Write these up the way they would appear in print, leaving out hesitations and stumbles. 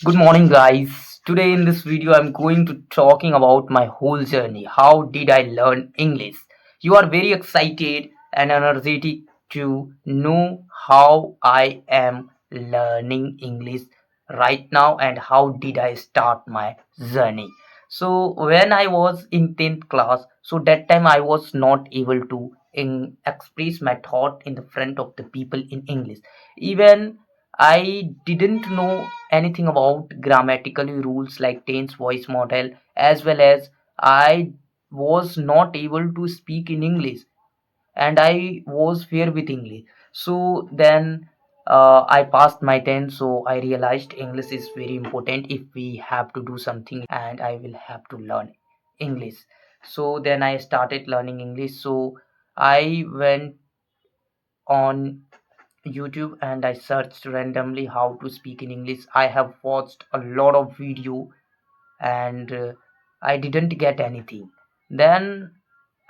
Good morning, guys. Today in this video I'm going to talking about my whole journey. How did I learn English? You are very excited and energetic to know how I am learning English right now and how did I start my journey. So when I was in 10th class, so that time I was not able to express my thought in the front of the people in English. Even I didn't know anything about grammatical rules like tense voice model, as well as I was not able to speak in English and I was fair with English. So then I passed my 10, so I realized English is very important if we have to do something and I will have to learn English. So then I started learning English. So I went on YouTube and I searched randomly how to speak in English. I have watched a lot of video and I didn't get anything. Then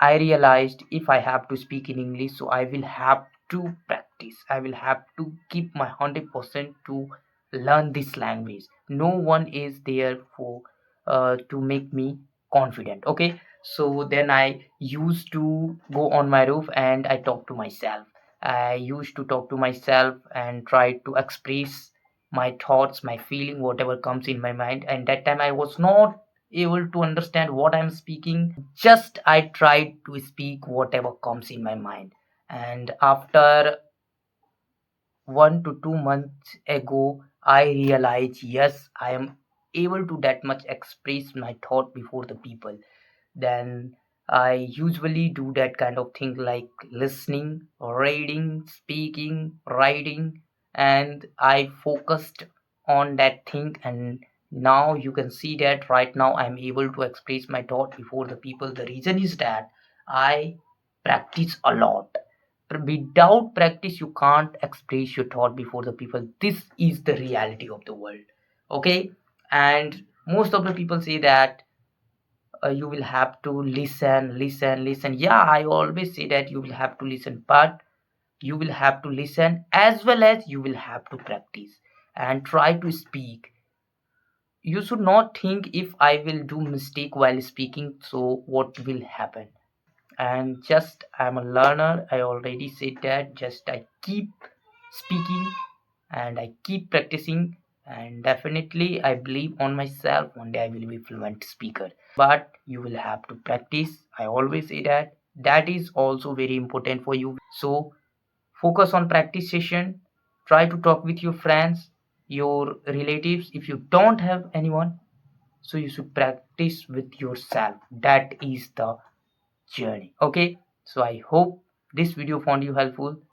I realized if I have to speak in English, so I will have to practice. I will have to keep my 100% to learn this language. No one is there for to make me confident. Okay, so then I used to go on my roof and I talk to myself. I used to talk to myself and try to express my thoughts, my feeling, whatever comes in my mind. And that time I was not able to understand what I'm speaking. Just I tried to speak whatever comes in my mind. And after 1 to 2 months ago, I realized yes, I am able to that much express my thought before the people. Then I usually do that kind of thing like listening, reading, speaking, writing, and I focused on that thing. And now you can see that right now I'm able to express my thought before the people. The reason is that I practice a lot. Without practice, you can't express your thought before the people. This is the reality of the world. Okay, and most of the people say that you will have to listen. Yeah, I always say that you will have to listen, but you will have to listen as well as you will have to practice and try to speak. You should not think if I will do mistake while speaking, so what will happen. And just I'm a learner, I already said that. Just I keep speaking and I keep practicing, and definitely I believe on myself. One day I will be fluent speaker, but you will have to practice. I always say that. That is also very important for you. So focus on practice session. Try to talk with your friends, your relatives. If you don't have anyone, so you should practice with yourself. That is the journey. Okay, so I hope this video found you helpful.